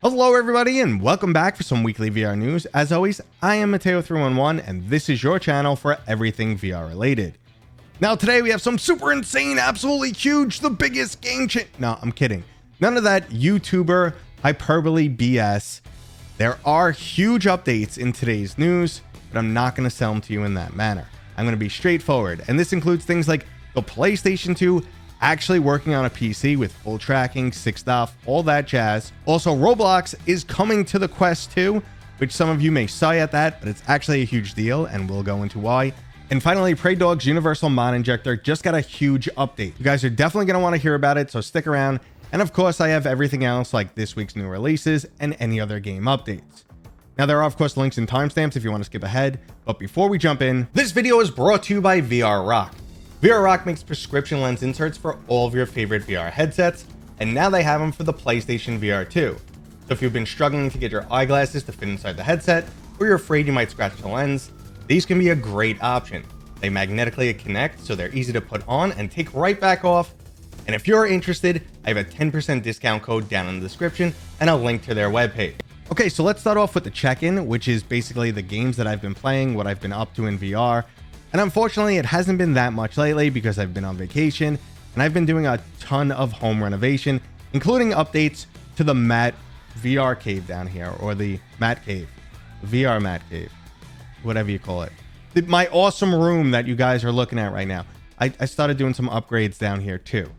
Hello everybody and welcome back for some weekly VR news. As always, I am Mateo311 and this is your channel for everything VR related. Now today we have some super insane, absolutely huge, the biggest game change. No, I'm kidding. None of that YouTuber hyperbole BS. There are huge updates in today's news, but I'm not going to sell them to you in that manner. I'm going to be straightforward, and this includes things like the PlayStation 2 actually working on a PC with full tracking, 6 stuff, all that jazz. Also, Roblox is coming to the Quest 2, which some of you may sigh at that, but it's actually a huge deal, and we'll go into why. And finally, Praydog's Universal Mod Injector just got a huge update. You guys are definitely going to want to hear about it, so stick around. And of course, I have everything else like this week's new releases and any other game updates. Now, there are, of course, links and timestamps if you want to skip ahead. But before we jump in, this video is brought to you by VR Rock. VR Rock makes prescription lens inserts for all of your favorite VR headsets, and now they have them for the PlayStation VR2. So if you've been struggling to get your eyeglasses to fit inside the headset, or you're afraid you might scratch the lens, these can be a great option. They magnetically connect, so they're easy to put on and take right back off. And if you're interested, I have a 10% discount code down in the description and a link to their webpage. Okay, so let's start off with the check-in, which is basically the games that I've been playing, what I've been up to in VR. And unfortunately, it hasn't been that much lately because I've been on vacation and I've been doing a ton of home renovation, including updates to the Matt VR cave down here, or the Matt cave, VR Matt cave, whatever you call it. My awesome room that you guys are looking at right now. I started doing some upgrades down here too.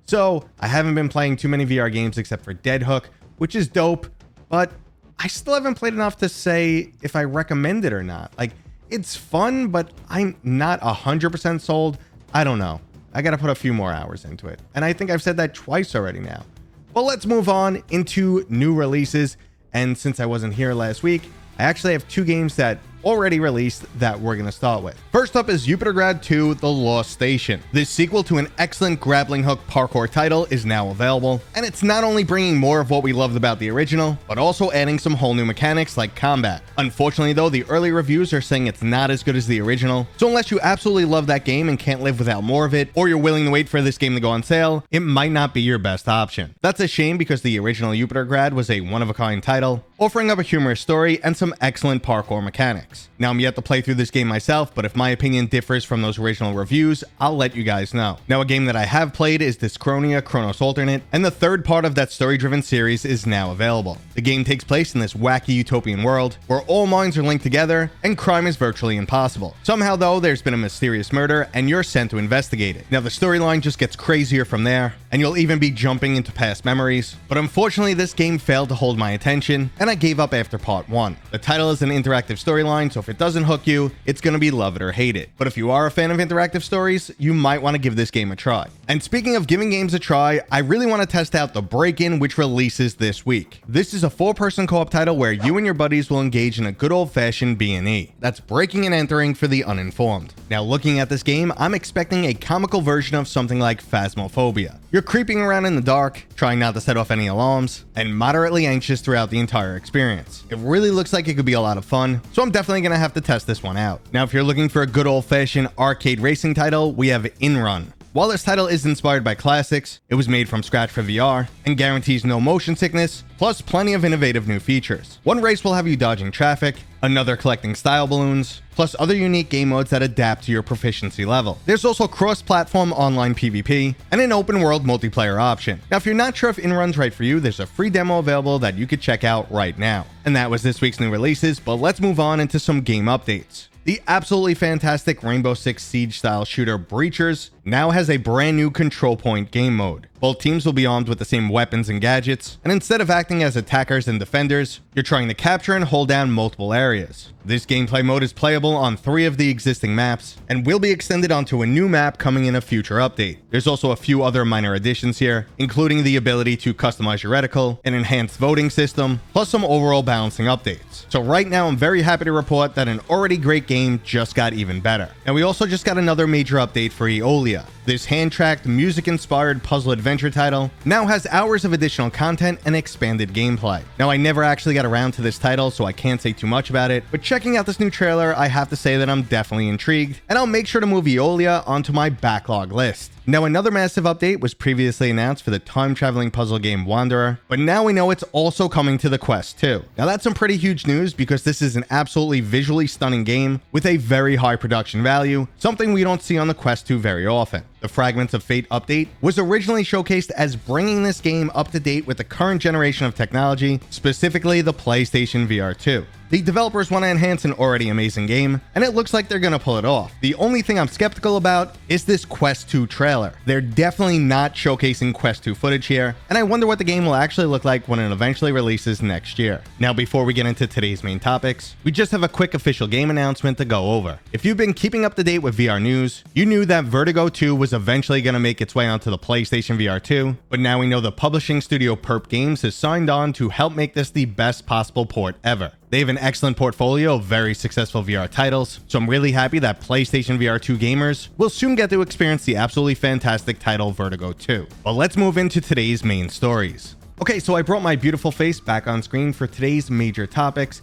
So I haven't been playing too many VR games except for Dead Hook, which is dope, but I still haven't played enough to say if I recommend it or not. Like, it's fun, but I'm not 100% sold. I don't know. I got to put a few more hours into it. And I think I've said that twice already now. But let's move on into new releases. And since I wasn't here last week, I actually have 2 games that already released that we're going to start with. First up is Yupitergrad 2: The Lost Station. This sequel to an excellent grappling hook parkour title is now available, and it's not only bringing more of what we loved about the original, but also adding some whole new mechanics like combat. Unfortunately though, the early reviews are saying it's not as good as the original, so unless you absolutely love that game and can't live without more of it, or you're willing to wait for this game to go on sale, it might not be your best option. That's a shame because the original Yupitergrad was a one-of-a-kind title, offering up a humorous story and some excellent parkour mechanics. Now, I'm yet to play through this game myself, but if my opinion differs from those original reviews, I'll let you guys know. Now, a game that I have played is Dyschronia Chronos Alternate, and the third part of that story-driven series is now available. The game takes place in this wacky utopian world, where all minds are linked together, and crime is virtually impossible. Somehow, though, there's been a mysterious murder, and you're sent to investigate it. Now, the storyline just gets crazier from there, and you'll even be jumping into past memories, but unfortunately, this game failed to hold my attention, and I gave up after part 1. The title is an interactive storyline, so if it doesn't hook you, it's going to be love it or hate it. But if you are a fan of interactive stories, you might want to give this game a try. And speaking of giving games a try, I really want to test out the Break-In, which releases this week. This is a 4-person co-op title where you and your buddies will engage in a good old-fashioned B&E. That's breaking and entering for the uninformed. Now, looking at this game, I'm expecting a comical version of something like Phasmophobia. You're creeping around in the dark, trying not to set off any alarms, and moderately anxious throughout the entire experience. It really looks like it could be a lot of fun, so I'm definitely going to have to test this one out. Now, if you're looking for a good old-fashioned arcade racing title, we have InRun. While this title is inspired by classics, it was made from scratch for VR and guarantees no motion sickness, plus plenty of innovative new features. One race will have you dodging traffic, another collecting style balloons, plus other unique game modes that adapt to your proficiency level. There's also cross-platform online PvP and an open-world multiplayer option. Now, if you're not sure if InRun's right for you, there's a free demo available that you could check out right now. And that was this week's new releases, but let's move on into some game updates. The absolutely fantastic Rainbow Six Siege style shooter Breachers now has a brand new control point game mode. Both teams will be armed with the same weapons and gadgets, and instead of acting as attackers and defenders, you're trying to capture and hold down multiple areas. This gameplay mode is playable on 3 of the existing maps, and will be extended onto a new map coming in a future update. There's also a few other minor additions here, including the ability to customize your reticle, an enhanced voting system, plus some overall balancing updates. So right now, I'm very happy to report that an already great game just got even better. And we also just got another major update for Eiloila. This hand-tracked, music-inspired puzzle adventure title now has hours of additional content and expanded gameplay. Now, I never actually got around to this title, so I can't say too much about it, but checking out this new trailer, I have to say that I'm definitely intrigued, and I'll make sure to move Eiloila onto my backlog list. Now, another massive update was previously announced for the time-traveling puzzle game Wanderer, but now we know it's also coming to the Quest 2. Now, that's some pretty huge news because this is an absolutely visually stunning game with a very high production value, something we don't see on the Quest 2 very often. The Fragments of Fate update was originally showcased as bringing this game up to date with the current generation of technology, specifically the PlayStation VR2. The developers want to enhance an already amazing game, and it looks like they're going to pull it off. The only thing I'm skeptical about is this Quest 2 trailer. They're definitely not showcasing Quest 2 footage here, and I wonder what the game will actually look like when it eventually releases next year. Now, before we get into today's main topics, we just have a quick official game announcement to go over. If you've been keeping up to date with VR news, you knew that Vertigo 2 was eventually going to make its way onto the PlayStation VR2, but now we know the publishing studio Perp Games has signed on to help make this the best possible port ever. They have an excellent portfolio of very successful VR titles, so I'm really happy that PlayStation VR2 gamers will soon get to experience the absolutely fantastic title Vertigo 2. But let's move into today's main stories. Okay, so I brought my beautiful face back on screen for today's major topics,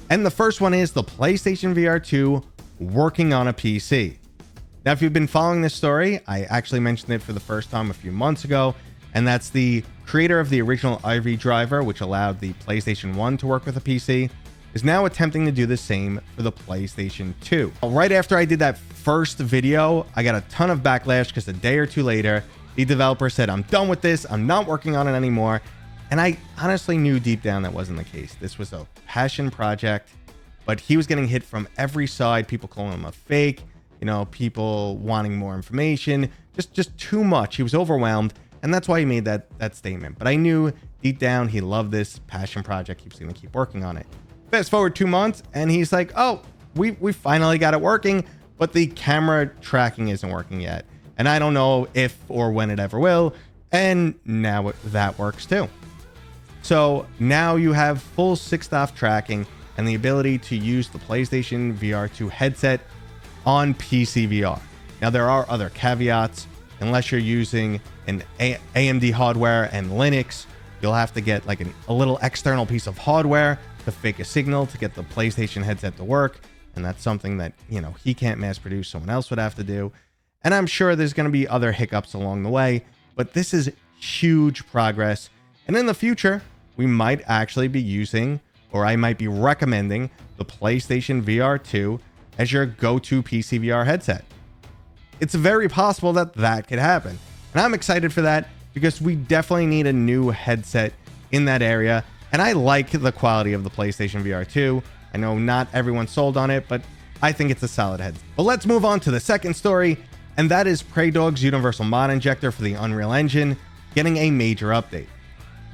and the first one is the PlayStation VR2 working on a PC. Now, if you've been following this story, I actually mentioned it for the first time a few months ago, and that's the creator of the original IV driver, which allowed the PlayStation 1 to work with a PC, is now attempting to do the same for the PlayStation 2. Right after I did that first video, I got a ton of backlash because a day or two later, the developer said, I'm done with this, I'm not working on it anymore. And I honestly knew deep down that wasn't the case. This was a passion project, but he was getting hit from every side, people calling him a fake, people wanting more information, just too much. He was overwhelmed, and that's why he made that statement. But I knew deep down he loved this passion project. He was going to keep working on it. Fast forward 2 months, and he's like, oh, we finally got it working, but the camera tracking isn't working yet. And I don't know if or when it ever will. And now that works too. So now you have full 6-DoF tracking and the ability to use the PlayStation VR2 headset on PCVR. Now, there are other caveats. Unless you're using an AMD hardware and Linux, you'll have to get like a little external piece of hardware to fake a signal to get the PlayStation headset to work. And that's something that, he can't mass produce, someone else would have to do. And I'm sure there's going to be other hiccups along the way, but this is huge progress. And in the future, we might actually be using, or I might be recommending, the PlayStation VR2 as your go-to PCVR headset. It's very possible that could happen. And I'm excited for that because we definitely need a new headset in that area. And I like the quality of the PlayStation VR2. I know not everyone's sold on it, but I think it's a solid headset. But let's move on to the second story, and that is Praydog's Universal Mod Injector for the Unreal Engine getting a major update.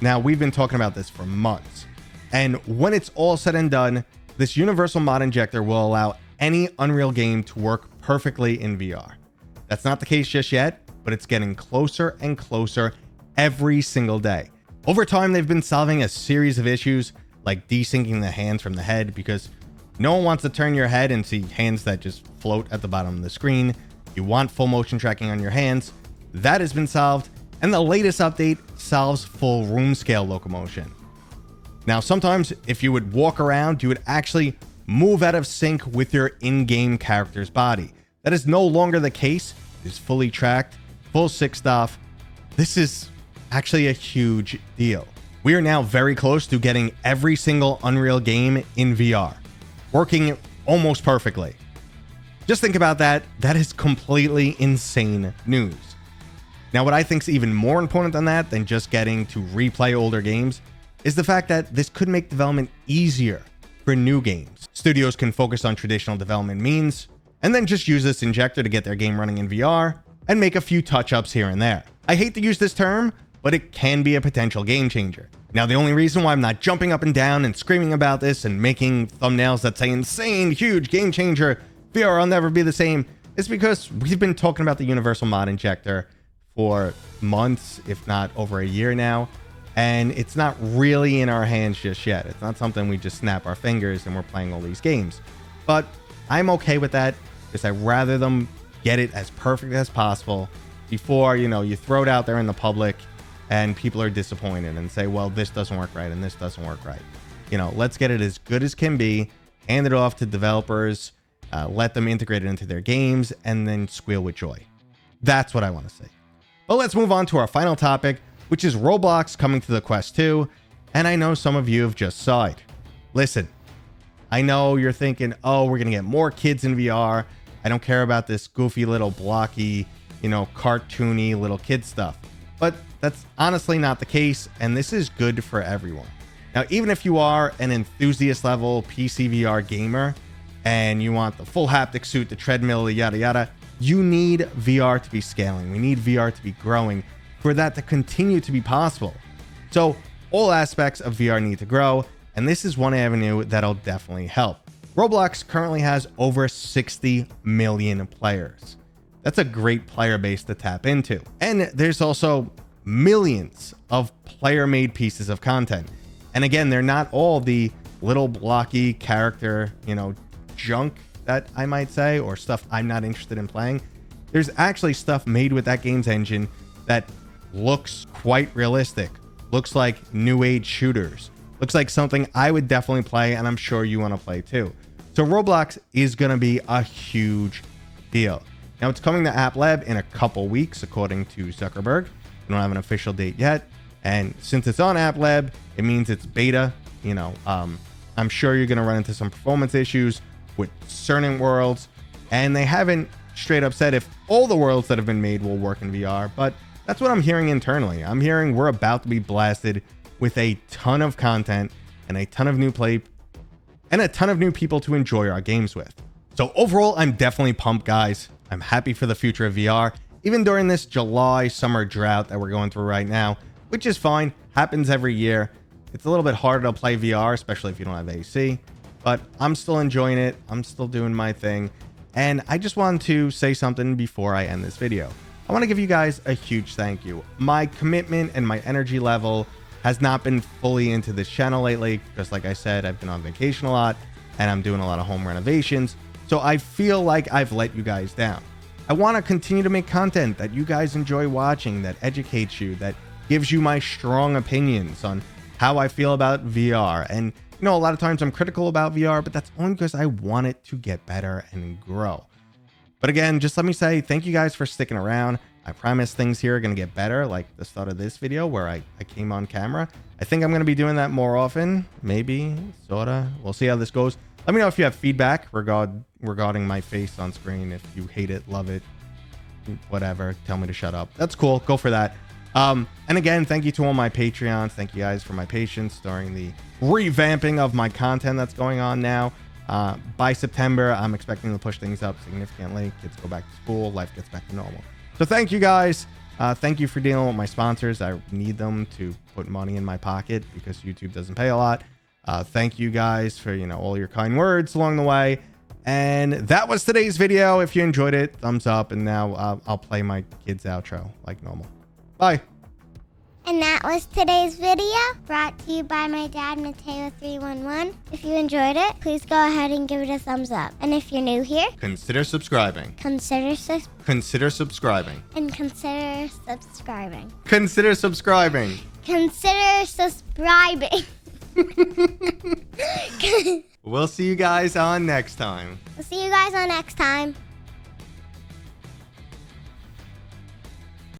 Now, we've been talking about this for months, and when it's all said and done, this Universal Mod Injector will allow any Unreal game to work perfectly in VR. That's not the case just yet, but it's getting closer and closer every single day. Over time, they've been solving a series of issues like desyncing the hands from the head, because no one wants to turn your head and see hands that just float at the bottom of the screen. You want full motion tracking on your hands. That has been solved, and the latest update solves full room scale locomotion. Now, sometimes if you would walk around, you would actually move out of sync with your in-game character's body. That is no longer the case. It is fully tracked, full 6-DoF. This is actually a huge deal. We are now very close to getting every single Unreal game in VR, working almost perfectly. Just think about that. That is completely insane news. Now, what I think is even more important than that, than just getting to replay older games, is the fact that this could make development easier for new games. Studios can focus on traditional development means, and then just use this injector to get their game running in VR, and make a few touch-ups here and there. I hate to use this term, but it can be a potential game changer. Now, the only reason why I'm not jumping up and down and screaming about this and making thumbnails that say insane, huge game changer, VR will never be the same, is because we've been talking about the Universal Mod Injector for months, if not over a year now, and it's not really in our hands just yet. It's not something we just snap our fingers and we're playing all these games. But I'm okay with that because I'd rather them get it as perfect as possible before, you know, you throw it out there in the public and people are disappointed and say, well, this doesn't work right and this doesn't work right. You know, let's get it as good as can be, hand it off to developers, let them integrate it into their games, and then squeal with joy. That's what I want to see. But let's move on to our final topic, which is Roblox coming to the Quest 2. And I know some of you have just sighed. Listen, I know you're thinking, oh, we're going to get more kids in VR. I don't care about this goofy little blocky, you know, cartoony little kid stuff. But that's honestly not the case. And this is good for everyone. Now, even if you are an enthusiast level PCVR gamer and you want the full haptic suit, the treadmill, yada, yada, you need VR to be scaling. We need VR to be growing for that to continue to be possible. So all aspects of VR need to grow. And this is one avenue that'll definitely help. Roblox currently has over 60 million players. That's a great player base to tap into. And there's also millions of player-made pieces of content. And again, they're not all the little blocky character, you know, junk that I might say, or stuff I'm not interested in playing. There's actually stuff made with that game's engine that looks quite realistic. Looks like new age shooters. Looks like something I would definitely play, and I'm sure you want to play too. So Roblox is going to be a huge deal. Now, it's coming to App Lab in a couple weeks, according to Zuckerberg. We don't have an official date yet. And since it's on App Lab, it means it's beta. You know, I'm sure you're going to run into some performance issues with certain worlds. And they haven't straight up said if all the worlds that have been made will work in VR. But that's what I'm hearing internally. I'm hearing we're about to be blasted with a ton of content and a ton of new play and a ton of new people to enjoy our games with. So overall, I'm definitely pumped, guys. I'm happy for the future of VR, even during this July summer drought that we're going through right now, which is fine. Happens every year. It's a little bit harder to play VR, especially if you don't have AC, but I'm still enjoying it. I'm still doing my thing. And I just wanted to say something before I end this video. I want to give you guys a huge thank you. My commitment and my energy level has not been fully into this channel lately, because like I said, I've been on vacation a lot and I'm doing a lot of home renovations. So I feel like I've let you guys down. I want to continue to make content that you guys enjoy watching, that educates you, that gives you my strong opinions on how I feel about VR. And you know, a lot of times I'm critical about VR, but that's only because I want it to get better and grow. But again, just let me say thank you guys for sticking around. I promise things here are going to get better, like the start of this video where I came on camera. I think I'm going to be doing that more often. Maybe, sorta. We'll see how this goes. Let me know if you have feedback regarding my face on screen. If you hate it, love it, whatever, tell me to shut up. That's cool. Go for that. And again, thank you to all my Patreons. Thank you guys for my patience during the revamping of my content that's going on now. By September, I'm expecting to push things up significantly. Kids go back to school. Life gets back to normal. So thank you guys. Thank you for dealing with my sponsors. I need them to put money in my pocket because YouTube doesn't pay a lot. Thank you guys for, you know, all your kind words along the way. And that was today's video. If you enjoyed it, thumbs up. And now I'll play my kids' outro like normal. Bye. And that was today's video, brought to you by my dad, Mateo311. If you enjoyed it, please go ahead and give it a thumbs up. And if you're new here, Consider subscribing. consider Consider subscribing. consider subscribing. Consider subscribing. Consider subscribing. We'll see you guys on next time. We'll see you guys on next time.